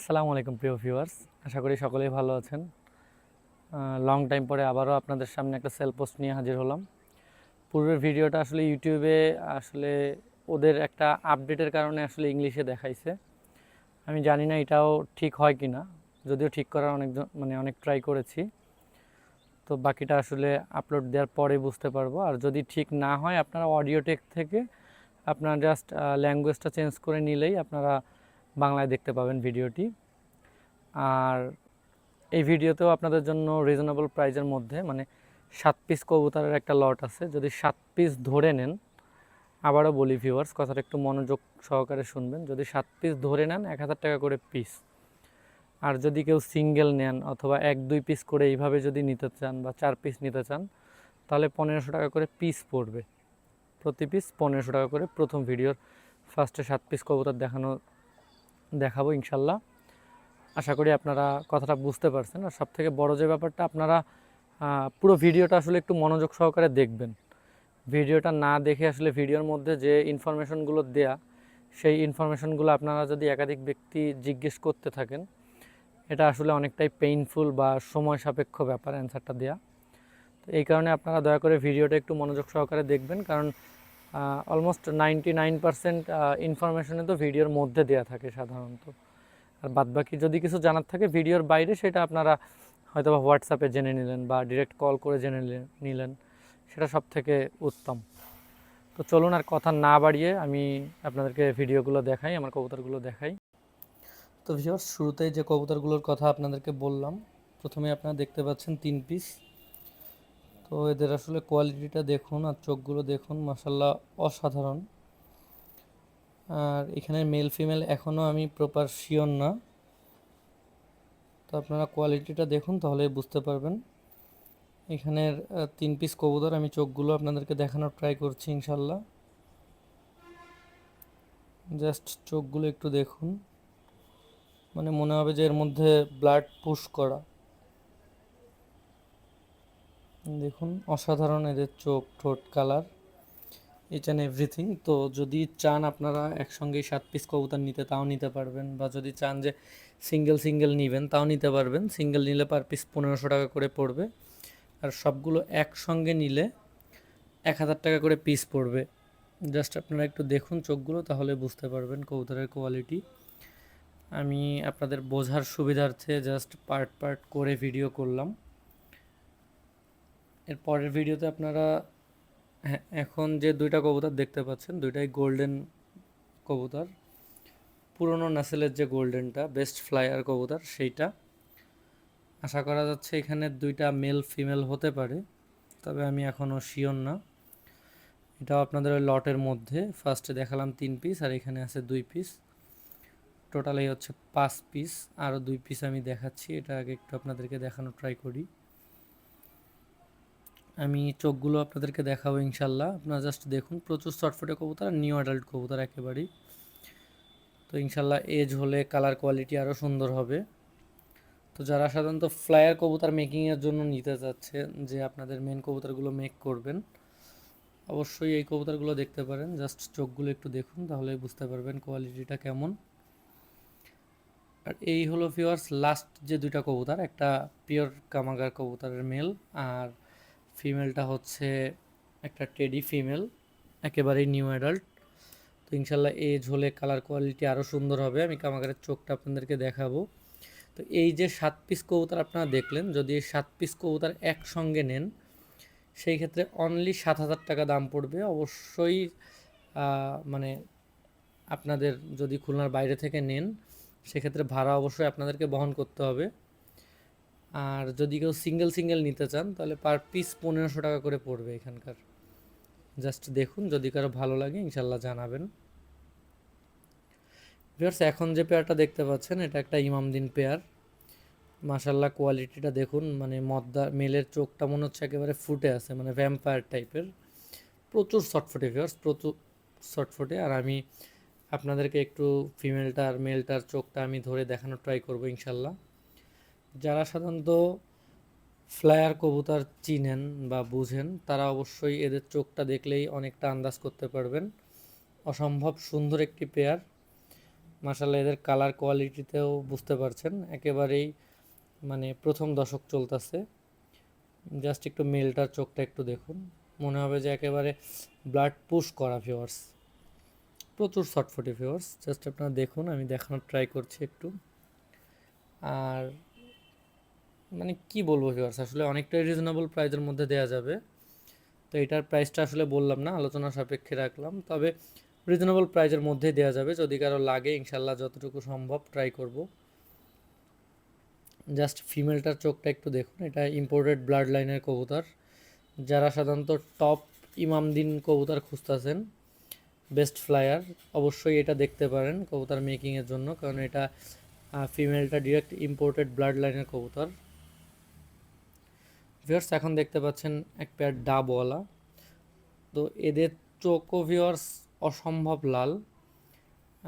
আসসালামু আলাইকুম প্রিয় ভিউয়ার্স, আশা করি সকলেই ভালো আছেন। লং টাইম পরে আবারও আপনাদের সামনে একটা সেল পোস্ট নিয়ে হাজির হলাম। পূর্বের ভিডিওটা আসলে ইউটিউবে আসলে ওদের একটা আপডেটের কারণে আসলে ইংলিশে দেখাইছে। আমি জানি না এটাও ঠিক হয় কি না, যদিও ঠিক করার অনেক ট্রাই করেছি। তো বাকিটা আসলে আপলোড দেওয়ার পরে বুঝতে পারবো। আর যদি ঠিক না হয় আপনারা অডিও টেক থেকে আপনারা জাস্ট ল্যাঙ্গুয়েজটা চেঞ্জ করে নিলেই আপনারা বাংলায় দেখতে পাবেন ভিডিওটি। আর এই ভিডিওতেও আপনাদের জন্য রিজনেবল প্রাইজের মধ্যে 7 পিস কবুতরের একটা লট আছে। যদি 7 পিস ধরে নেন, আবারও বলি ভিউয়ার্স, কথাটা একটু মনোযোগ সহকারে শুনবেন। যদি 7 পিস ধরে নেন 1000 টাকা করে পিস। আর যদি কেউ সিঙ্গেল নেন অথবা 1-2 পিস করে এইভাবে যদি নিতে চান বা 4 পিস নিতে চান, তাহলে 1500 টাকা করে পিস পড়বে। প্রতি পিস 1500 টাকা করে। প্রথম ভিডিওর ফার্স্টে 7 পিস কবুতর দেখাবো ইনশাল্লাহ। আশা করি আপনারা কথাটা বুঝতে পারছেন। আর সবথেকে বড় যে ব্যাপারটা, আপনারা পুরো ভিডিওটা আসলে একটু মনোযোগ সহকারে দেখবেন। ভিডিওটা না দেখে আসলে ভিডিওর মধ্যে যে ইনফরমেশনগুলো দেয়া, সেই ইনফরমেশনগুলো আপনারা যদি একাধিক ব্যক্তি জিজ্ঞেস করতে থাকেন, এটা আসলে অনেকটাই পেইনফুল বা সময় সাপেক্ষ ব্যাপার অ্যান্সারটা দেয়া। তো এই কারণে আপনারা দয়া করে ভিডিওটা একটু মনোযোগ সহকারে দেখবেন, কারণ অলমোস্ট 99% ইনফরমেশনে তো ভিডিওর মধ্যে দেয়া থাকে সাধারণত। আর বাদবাকি যদি কিছু জানার থাকে ভিডিওর বাইরে, সেটা আপনারা হয়তো বা হোয়াটসঅ্যাপে জেনে নিলেন বা ডিরেক্ট কল করে জেনে নিলেন, সেটা সব থেকে উত্তম। তো চলুন আর কথা না বাড়িয়ে আমি আপনাদেরকে ভিডিওগুলো দেখাই, আমার কবুতরগুলো দেখাই। তো ভিউয়ার্স, শুরুতেই যে কবুতরগুলোর কথা আপনাদেরকে বললাম, প্রথমে আপনারা দেখতে পাচ্ছেন 3 পিস। তো এদের আসলে কোয়ালিটিটা দেখুন আর চোখগুলো দেখুন, মাশাল্লাহ অসাধারণ। আর এখানে মেল ফিমেল এখনও আমি প্রপার শিওর না, তো আপনারা কোয়ালিটিটা দেখুন তাহলে বুঝতে পারবেন। এখানের 3 পিস কবুতর, আমি চোখগুলো আপনাদেরকে দেখানোর ট্রাই করছি ইনশাল্লাহ। জাস্ট চোখগুলো একটু দেখুন, মনে হবে যে এর মধ্যে ব্লাড পুশ করা। দেখুন অসাধারণ এদের চোখ, ঠোঁট, কালার, ইচ অ্যান্ড এভরিথিং। তো যদি চান আপনারা একসঙ্গেই 7 পিস কবুতর নিতে, তাও নিতে পারবেন, বা যদি চান যে সিঙ্গেল সিঙ্গেল নেবেন তাও নিতে পারবেন। সিঙ্গেল নিলে পার পিস 1500 টাকা করে পড়বে, আর সবগুলো একসঙ্গে নিলে 1000 টাকা করে পিস পড়বে। জাস্ট আপনারা একটু দেখুন চোখগুলো, তাহলে বুঝতে পারবেন কবুতরের কোয়ালিটি। আমি আপনাদের বোঝার সুবিধার্থে জাস্ট পার্ট পার্ট করে ভিডিও করলাম। এর পরের ভিডিওতে আপনারা এখন যে দুইটা কবুতর দেখতে পাচ্ছেন, দুইটাই গোল্ডেন কবুতর। পুরনো নাসেলের যে গোল্ডেনটা, বেস্ট ফ্লায়ার কবুতর, সেইটা। আশা করা যাচ্ছে এখানে দুইটা মেল ফিমেল হতে পারে, তবে আমি এখনও শিওর না। এটাও আপনাদের ওই লটের মধ্যে ফার্স্টে দেখালাম 3 পিস, আর এখানে আছে 2 পিস। টোটাল এই হচ্ছে 5 পিস। আরও 2 পিস আমি দেখাচ্ছি, এটা আগে একটু আপনাদেরকে দেখানোর ট্রাই করি। আমি চোখগুলো আপনাদেরকে দেখাবো ইনশাল্লাহ, আপনারা জাস্ট দেখুন। প্রচুর শর্টফুটে কবুতর আর নিউ অ্যাডাল্ট কবুতর একেবারেই। তো ইনশাল্লাহ এজ হলে কালার কোয়ালিটি আরও সুন্দর হবে। তো যারা সাধারণত ফ্লায়ার কবুতর মেকিংয়ের জন্য নিতে চাচ্ছে, যে আপনাদের মেন কবুতরগুলো মেক করবেন, অবশ্যই এই কবুতরগুলো দেখতে পারেন। জাস্ট চোখগুলো একটু দেখুন, তাহলে বুঝতে পারবেন কোয়ালিটিটা কেমন। আর এই হলো ভিউয়ার্স লাস্ট যে দুইটা কবুতর, একটা পিওর কামাগার কবুতরের মেল, আর ফিমেলটা হচ্ছে একটা টেডি ফিমেল, একেবারেই নিউ অ্যাডাল্ট। তো ইনশাল্লাহ এজ হলে কালার কোয়ালিটি আরও সুন্দর হবে। আমি কামাগারের চোখটা আপনাদেরকে দেখাবো। তো এই যে 7 পিস কবুতর আপনারা দেখলেন, যদি এই 7 পিস কবুতর একসঙ্গে নেন, সেই ক্ষেত্রে অনলি 7000 টাকা দাম পড়বে। অবশ্যই মানে আপনাদের যদি খুলনার বাইরে থেকে নেন, সেক্ষেত্রে ভাড়া অবশ্যই আপনাদেরকে বহন করতে হবে। আর যদি কেউ সিঙ্গেল সিঙ্গেল নিতে চান, তাহলে পার পিস 1500 টাকা করে পড়বে এখানকার। জাস্ট দেখুন, যদি কারো ভালো লাগে ইনশাল্লাহ জানাবেন। ভিউয়ার্স, এখন যে পেয়ারটা দেখতে পাচ্ছেন, এটা একটা ইমামদিন পেয়ার। মাশাল্লাহ কোয়ালিটিটা দেখুন, মদ্দা মেলের চোখটা মনে হচ্ছে একেবারে ফুটে আছে, ভ্যাম্পায়ার টাইপের। প্রচুর শর্টফুটে ভিউয়ার্স, প্রচুর শর্টফুটে। আর আমি আপনাদেরকে একটু ফিমেলটার মেলটার চোখটা আমি ধরে দেখানোর ট্রাই করবো ইনশাল্লাহ। যারা সাধারণত ফ্লায়ার কবুতর চিনেন বা বুঝেন, তারা অবশ্যই এদের চোখটা দেখলেই অনেকটা আন্দাজ করতে পারবেন। অসম্ভব সুন্দর একটি পেয়ার। মাশাআল্লাহ এদের কালার কোয়ালিটিতেও বুঝতে পারছেন একেবারেই মানে প্রথম দশক চলতেছে। জাস্ট একটু মেলটার চোখটা একটু দেখুন, মনে হবে যে একেবারে ব্লাড পুশ করা ভিউয়ার্স, প্রচুর শর্টফুটি ভিউয়ার্স। জাস্ট আপনারা দেখুন, আমি দেখানোর ট্রাই করছি একটু। আর মানে কি বলবো ভিউয়ার্স, আসলে অনেকটাই রিজনেবল প্রাইসের মধ্যে দেওয়া যাবে। তো এটার প্রাইসটা আসলে বললাম না, আলোচনা সাপেক্ষে রাখলাম, তবে রিজনেবল প্রাইসের মধ্যেই দেওয়া যাবে। যদি কারো লাগে ইনশাল্লাহ যতটুকু সম্ভব ট্রাই করব। জাস্ট ফিমেলটার চোখটা একটু দেখুন, এটা ইম্পোর্টেড ব্লাড লাইনের কবুতর। যারা সাধারণত টপ ইমামদিন কবুতর খুঁজতেছেন, বেস্ট ফ্লায়ার, অবশ্যই এটা দেখতে পারেন কবুতর মেকিংয়ের জন্য, কারণ এটা ফিমেলটা ডিরেক্ট ইম্পোর্টেড ব্লাড লাইনের কবুতর। ভিউয়ার্স এখন দেখতে পাচ্ছেন এক পেয়ার ডাবওয়ালা। তো এদের চোখও ভিউয়ার্স অসম্ভব লাল।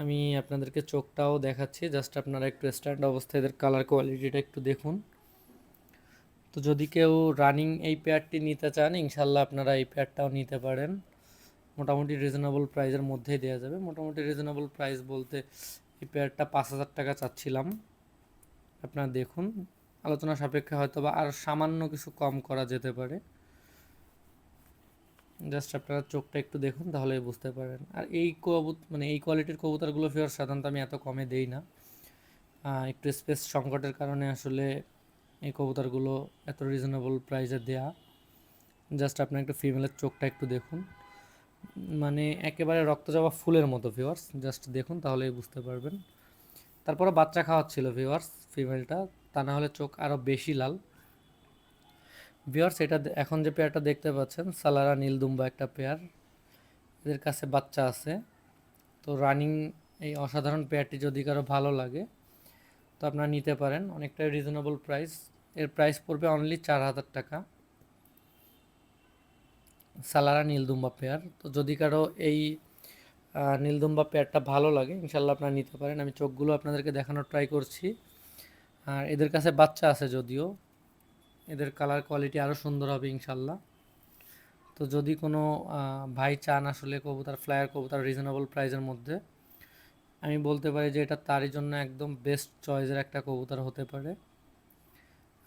আমি আপনাদেরকে চোখটাও দেখাচ্ছি, জাস্ট আপনারা একটু স্ট্যান্ড অবস্থায় এদের কালার কোয়ালিটিটা একটু দেখুন। তো যদি কেউ রানিং এই পেয়ারটি নিতে চান ইনশাল্লাহ আপনারা এই পেয়ারটাও নিতে পারেন। মোটামুটি রিজনেবল প্রাইসের মধ্যেই দেওয়া যাবে। মোটামুটি রিজনেবল প্রাইস বলতে এই পেয়ারটা 5,000 টাকা চাচ্ছিলাম। আপনারা দেখুন, আলোচনা সাপেক্ষে হয়তো বা আর সামান্য কিছু কম করা যেতে পারে। জাস্ট আপনারা চোখটা একটু দেখুন তাহলে বুঝতে পারেন। আর এই মানে এই কোয়ালিটির কবুতরগুলো ফিওর সাধারণত আমি এত কমে দেই না, একটু স্পেস সংকটের কারণে আসলে এই কবুতরগুলো এত রিজনেবল প্রাইসে দেয়া। জাস্ট আপনার একটু ফিমেলের চোখটা একটু দেখুন, মানে একেবারে রক্তজবা ফুলের মতো ভিউয়ার্স, জাস্ট দেখুন তাহলেই বুঝতে পারবেন। তারপরে বাচ্চা খাওয়াচ্ছিল ভিউয়ার্স ফিমেলটা, তা না হলে চোখ আরও বেশি লাল। ভিউয়ার্স এটা এখন যে পেয়ারটা দেখতে পাচ্ছেন সালারা নীলদুম্বা একটা পেয়ার, এদের কাছে বাচ্চা আছে। তো রানিং এই অসাধারণ পেয়ারটি যদি কারো ভালো লাগে তো আপনারা নিতে পারেন, অনেকটাই রিজনেবল প্রাইস। এর প্রাইস পড়বে অনলি 4,000 টাকা, সালারা নীলদুম্বা পেয়ার। তো যদি কারো এই নীলদুম্বা পেয়ারটা ভালো লাগে ইনশাল্লাহ আপনারা নিতে পারেন। আমি চোখগুলো আপনাদেরকে দেখানোর ট্রাই করছি। আর এদের কাছে বাচ্চা আছে যদিও, এদের কালার কোয়ালিটি আরও সুন্দর হবে ইনশাল্লাহ। তো যদি কোনো ভাই চান আসলে কবুতর ফ্লায়ার কবুতর রিজনেবল প্রাইসের মধ্যে, আমি বলতে পারি যে এটা তারই জন্য একদম বেস্ট চয়েসের একটা কবুতর হতে পারে।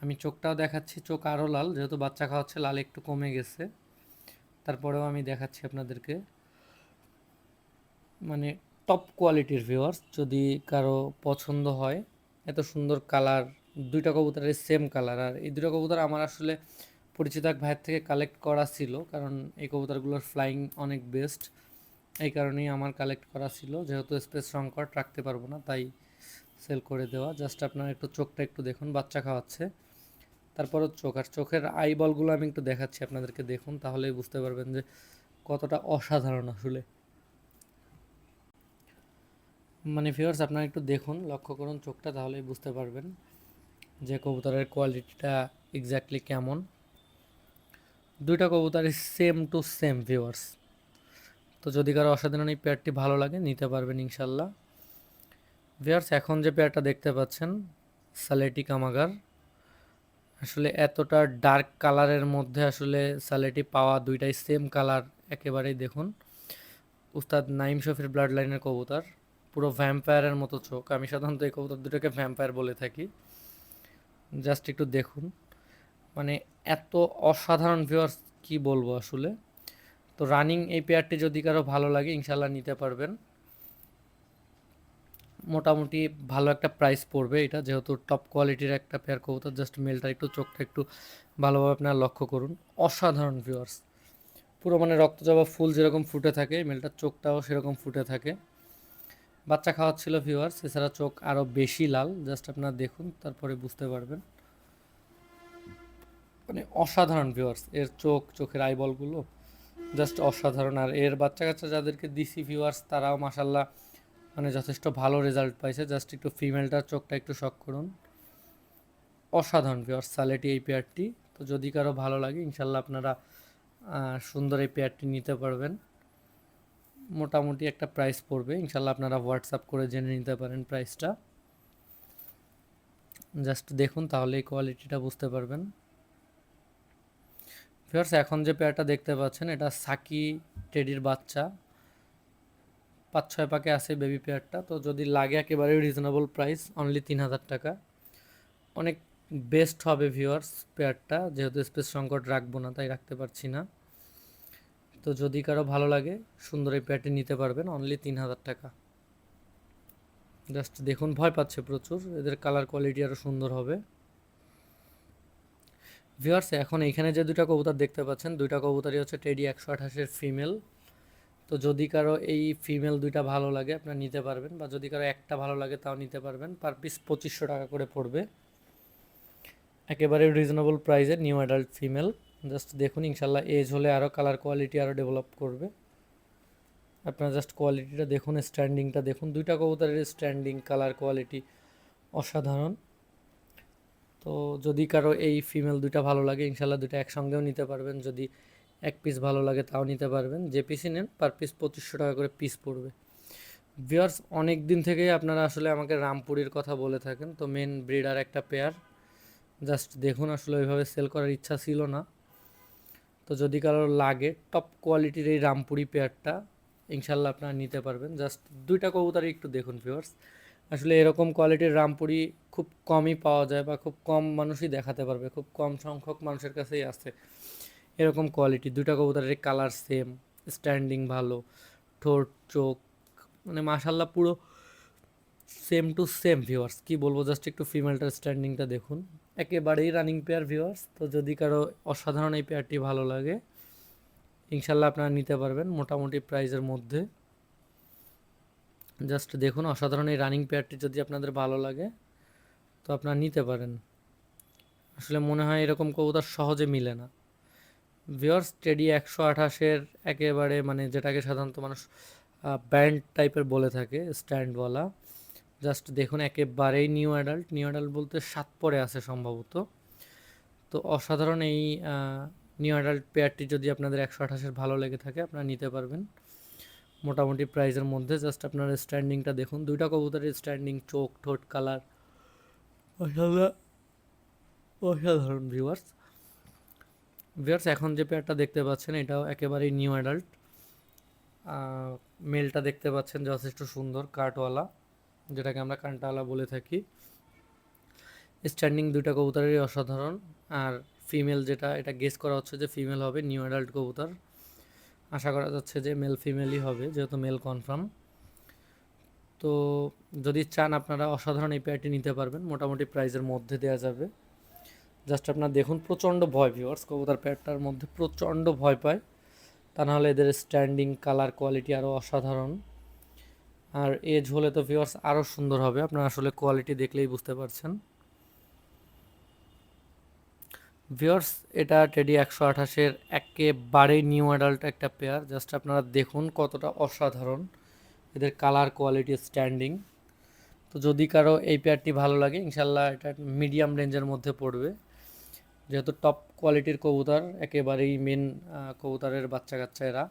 আমি চোখটাও দেখাচ্ছি, চোখ আরও লাল, যেহেতু বাচ্চা খাওয়াচ্ছে লাল একটু কমে গেছে, তারপরেও আমি দেখাচ্ছি আপনাদেরকে। মানে টপ কোয়ালিটির ভিউয়ার্স, যদি কারো পছন্দ হয়, এত সুন্দর কালার, দুইটা কবুতরের সেম কালার। আর এই দুটো কবুতর আমার আসলে পরিচিত এক ভাইয়ের থেকে কালেক্ট করা ছিল, কারণ এই কবুতরগুলোর ফ্লাইং অনেক বেস্ট, এই কারণেই আমার কালেক্ট করা ছিল। যেহেতু স্পেস সংকট রাখতে পারবো না তাই সেল করে দেওয়া। জাস্ট আপনার একটু চোখটা একটু দেখুন, বাচ্চা খাওয়াচ্ছে। তারপরও চোখ আর চোখের আই বলগুলো আমি একটু দেখাচ্ছি আপনাদেরকে, দেখুন তাহলেই বুঝতে পারবেন যে কতটা অসাধারণ আসলে। মানে ভিউয়ার্স আপনারা একটু দেখুন, লক্ষ্য করুন চোখটা, তাহলেই বুঝতে পারবেন যে কবুতরের কোয়ালিটিটা এক্স্যাক্টলি কেমন। দুইটা কবুতরই সেম টু সেম ভিউয়ার্স। তো যদি কারো অসাধারণ এই পেয়ারটি ভালো লাগে নিতে পারবেন ইনশাল্লাহ। ভিউয়ার্স এখন যে পেয়ারটা দেখতে পাচ্ছেন সালেটি কামাগার, আসলে এতটা ডার্ক কালারের মধ্যে আসলে সালেটি পাওয়া, দুইটাই সেম কালার একেবারেই দেখুন। উস্তাদ নাইম শফির ব্লাড লাইনের কবুতর, পুরো ভ্যাম্পায়ারের মতো চোখ। আমি সাধারণত এই কবুতর দুটোকে ভ্যাম্পায়ার বলে থাকি। জাস্ট একটু দেখুন, মানে এত অসাধারণ ভিউয়ার্স, কি বলবো আসলে। তো রানিং এই পেয়ারটি যদি কারো ভালো লাগে ইনশাল্লাহ নিতে পারবেন। মোটামুটি ভালো একটা প্রাইস পড়বে এটা, যেহেতু টপ কোয়ালিটির একটা পেয়ার কবুতর। জাস্ট মেলটা একটু চোখটা একটু ভালোভাবে আপনারা লক্ষ্য করুন, অসাধারণ ভিউয়ার্স, পুরো মানে রক্তজবা ফুল যেরকম ফুটে থাকে মেলটার চোখটাও সেরকম ফুটে থাকে। বাচ্চা খাওয়াচ্ছিল ভিউয়ার্স, এছাড়া চোখ আরও বেশি লাল, জাস্ট আপনারা দেখুন তারপরে বুঝতে পারবেন। মানে অসাধারণ ভিউয়ার্স, এর চোখ, চোখের আইবলগুলো জাস্ট অসাধারণ। আর এর বাচ্চা কাচ্চা যাদেরকে দিছি ভিউয়ার্স তারাও মাসাল্লাহ মানে যথেষ্ট ভালো রেজাল্ট পাইছে। জাস্ট একটু ফিমেলটার চোখটা একটু শখ করুন, অসাধারণ ভিউয়ার্স সালেটি এই পেয়ারটি। তো যদি কারো ভালো লাগে ইনশাল্লাহ আপনারা সুন্দর এই পেয়ারটি নিতে পারবেন। মোটামুটি একটা প্রাইস পড়বে ইনশাল্লাহ, আপনারা হোয়াটসঅ্যাপ করে জেনে নিতে পারেন প্রাইসটা। জাস্ট দেখুন তাহলে এই কোয়ালিটিটা বুঝতে পারবেন। ভিউয়ার্স এখন যে পেয়ারটা দেখতে পাচ্ছেন এটা সাকি টেডির বাচ্চা, 5-6 পাকে আছে বেবি পেয়ারটা। তো যদি লাগে একেবারে রিজনেবল প্রাইস, অনলি 3000 টাকা। অনেক বেস্ট হবে ভিউয়ার্স পেয়ারটা, যেহেতু স্পেস সংকট রাখবো না তাই রাখতে পারছি না। তো যদি কারো ভালো লাগে সুন্দর এই পেয়ারটি নিতে পারবেন, অনলি 3000 টাকা। জাস্ট দেখুন, ভয় পাচ্ছে প্রচুর, এদের কালার কোয়ালিটি আরও সুন্দর হবে। ভিউয়ার্স এখন এখানে যে দুইটা কবুতর দেখতে পাচ্ছেন, দুইটা কবুতরই হচ্ছে টেডি 128-এর ফিমেল। তো যদি কারো এই ফিমেল দুইটা ভালো লাগে আপনারা নিতে পারবেন, বা যদি কারো একটা ভালো লাগে তাও নিতে পারবেন। পার পিস 2500 টাকা করে পড়বে, একেবারে রিজনেবল প্রাইসে নিউ অ্যাডাল্ট ফিমেল। জাস্ট দেখুন, ইনশাল্লাহ এজ হলে আরও কালার কোয়ালিটি আরও ডেভেলপ করবে। আপনারা জাস্ট কোয়ালিটিটা দেখুন, স্ট্যান্ডিংটা দেখুন, দুইটা কবুতরের স্ট্যান্ডিং কালার কোয়ালিটি অসাধারণ। তো যদি কারো এই ফিমেল দুইটা ভালো লাগে ইনশাল্লাহ দুইটা একসঙ্গেও নিতে পারবেন, যদি এক পিস ভালো লাগে তাও নিতে পারবেন। যে পিসই নেন পার পিস 2500 টাকা করে পিস পড়বে। ভিউয়ার্স অনেক দিন থেকেই আপনারা আসলে আমাকে রামপুরির কথা বলে থাকেন, তো মেন ব্রিডার একটা পেয়ার। জাস্ট দেখুন, আসলে ওইভাবে সেল করার ইচ্ছা ছিল না, তো যদি কারো লাগে টপ কোয়ালিটির এই রামপুরি পেয়ারটা ইনশাল্লাহ আপনারা নিতে পারবেন। জাস্ট দুইটা কবুতরই একটু দেখুন ভিউয়ার্স, আসলে এরকম কোয়ালিটির রামপুরি খুব কমই পাওয়া যায়, বা খুব কম মানুষই দেখাতে পারবে, খুব কম সংখ্যক মানুষের কাছেই আছে এরকম কোয়ালিটি। দুইটা কবুতরের কালার সেম, স্ট্যান্ডিং ভালো, ঠোঁট চোখ মানে মাশাল্লাহ পুরো সেম টু সেম। ভিউয়ার্স কি বলবো, জাস্ট একটু ফিমেলটার স্ট্যান্ডিংটা দেখুন, একেবারেই রানিং পেয়ার ভিউয়ার্স। তো যদি কারো অসাধারণ এই পেয়ারটি ভালো লাগে ইনশাল্লাহ আপনারা নিতে পারবেন মোটামুটি প্রাইসের মধ্যে। জাস্ট দেখুন, অসাধারণ এই রানিং পেয়ারটি যদি আপনাদের ভালো লাগে তো আপনারা নিতে পারেন। আসলে মনে হয় এরকম কবুতর সহজে মিলে না ভিউয়ার্স। টেডি 128-এর একেবারে মানে যেটাকে সাধারণত মানুষ ব্যান্ড টাইপের বলে থাকে, স্ট্যান্ডওয়ালা। জাস্ট দেখুন, একেবারেই নিউ অ্যাডাল্ট, নিউ অ্যাডাল্ট বলতে 7 পরে আছে সম্ভবত। তো অসাধারণ এই নিউ অ্যাডাল্ট পেয়ারটি যদি আপনাদের 128-এর ভালো লেগে থাকে আপনারা নিতে পারবেন মোটামুটি প্রাইসের মধ্যে। জাস্ট আপনার স্ট্যান্ডিংটা দেখুন, দুইটা কবুতরের স্ট্যান্ডিং, চোখ ঠোঁট কালার অসাধারণ ভিউয়ার্স। ভিউয়ার্স এখন যে পেয়ারটা দেখতে পাচ্ছেন এটাও একেবারেই নিউ অ্যাডাল্ট। মেলটা দেখতে পাচ্ছেন যথেষ্ট সুন্দর, কাটওয়ালা, যেটাকে আমরা কান্টাওয়ালা বলে থাকি। স্ট্যান্ডিং দুইটা কবুতরেরই অসাধারণ। আর ফিমেল যেটা, এটা গেস করা হচ্ছে যে ফিমেল হবে, নিউ অ্যাডাল্ট কবুতর, আশা করা যাচ্ছে যে মেল ফিমেলই হবে যেহেতু মেল কনফার্ম। তো যদি চান আপনারা অসাধারণ এই পেয়ারটি নিতে পারবেন, মোটামুটি প্রাইসের মধ্যে দেওয়া যাবে। জাস্ট আপনারা দেখুন, প্রচণ্ড ভয় ভিউয়ার্স, কবুতর পেয়ারটার মধ্যে প্রচণ্ড ভয় পায়, তা নাহলে এদের স্ট্যান্ডিং কালার কোয়ালিটি আরও অসাধারণ। আর এজ হলে তো ভিউয়ার্স আরও সুন্দর হবে, আপনারা আসলে কোয়ালিটি দেখলেই বুঝতে পারছেন। ভিউয়ার্স এটা টেডি 128-এর একেবারেই নিউ অ্যাডাল্ট একটা পেয়ার। জাস্ট আপনারা দেখুন কতটা অসাধারণ এদের কালার কোয়ালিটি স্ট্যান্ডিং। তো যদি কারো এই পেয়ারটি ভালো লাগে ইনশাল্লাহ এটা মিডিয়াম রেঞ্জের মধ্যে পড়বে, যেহেতু টপ কোয়ালিটির কবুতর, একেবারেই মেন কবুতরের বাচ্চা কাচ্চা এরা,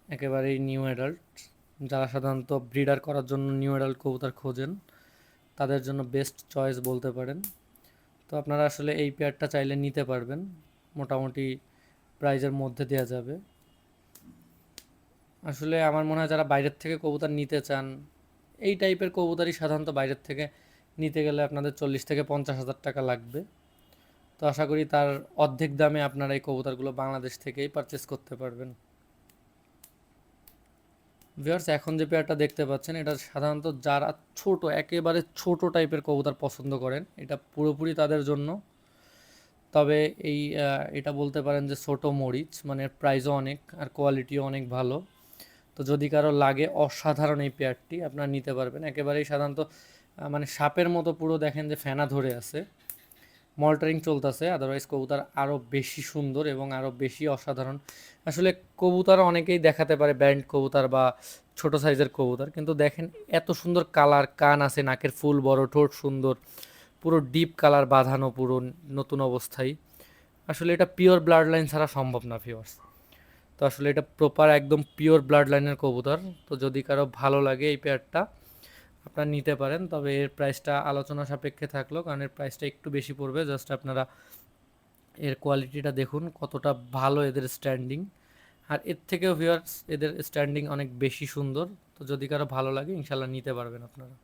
একেবারেই নিউ অ্যাডাল্ট। যারা সাধারণত ব্রিডার করার জন্য নিউ অ্যাডাল্ট কবুতর খোঁজেন তাদের জন্য বেস্ট চয়েস বলতে পারেন। তো আপনারা আসলে এই পেয়ারটা চাইলে নিতে পারবেন, মোটামুটি প্রাইজের মধ্যে দেওয়া যাবে। আসলে আমার মনে হয় যারা বাইরের থেকে কবুতর নিতে চান, এই টাইপের কবুতরই সাধারণত বাইরের থেকে নিতে গেলে আপনাদের 40,000-50,000 টাকা লাগবে। তো আশা করি তার অর্ধেক দামে আপনারা এই কবুতরগুলো বাংলাদেশ থেকেই পারচেস করতে পারবেন। ভিউয়ার্স এখন যে পেয়ারটা দেখতে পাচ্ছেন এটা সাধারণত যারা ছোট, একেবারে ছোট টাইপের কবুতর পছন্দ করেন এটা পুরোপুরি তাদের জন্য। তবে এই এটা বলতে পারেন যে ছোট মরিচ, মানে প্রাইসও অনেক আর কোয়ালিটিও অনেক ভালো। তো যদি কারো লাগে অসাধারণ এই পেয়ারটি আপনারা নিতে পারবেন, একেবারেই সাধারণত মানে সাপের মতো পুরো দেখেন যে ফেনা ধরে আছে, মল্টারিং চলতেছে। আদারওয়াইজ কবুতর আরও বেশি সুন্দর এবং আরও বেশি অসাধারণ। আসলে কবুতর অনেকেই দেখাতে পারে ব্যান্ড কবুতর বা ছোট সাইজের কবুতর, কিন্তু দেখেন এত সুন্দর কালার, কান আছে, নাকের ফুল বড়, ঠোঁট সুন্দর, পুরো ডিপ কালার বাঁধানো, পুরো নতুন অবস্থায়। আসলে এটা পিওর ব্লাড লাইন ছাড়া সম্ভব না ভিউয়ার্স। তো আসলে এটা প্রপার একদম পিওর ব্লাড লাইনের কবুতর। তো যদি কারো ভালো লাগে এই পেয়ারটা আপনারা নিতে পারেন, তবে এর প্রাইসটা আলোচনা সাপেক্ষে থাকলো, কারণ এর প্রাইসটা একটু বেশি পড়বে। জাস্ট আপনারা এর কোয়ালিটিটা দেখুন কতটা ভালো, এদের স্ট্যান্ডিং আর এর থেকেও ভিউয়ার্স এদের স্ট্যান্ডিং অনেক বেশি সুন্দর। তো যদি কারো ভালো লাগে ইনশাল্লাহ নিতে পারবেন আপনারা।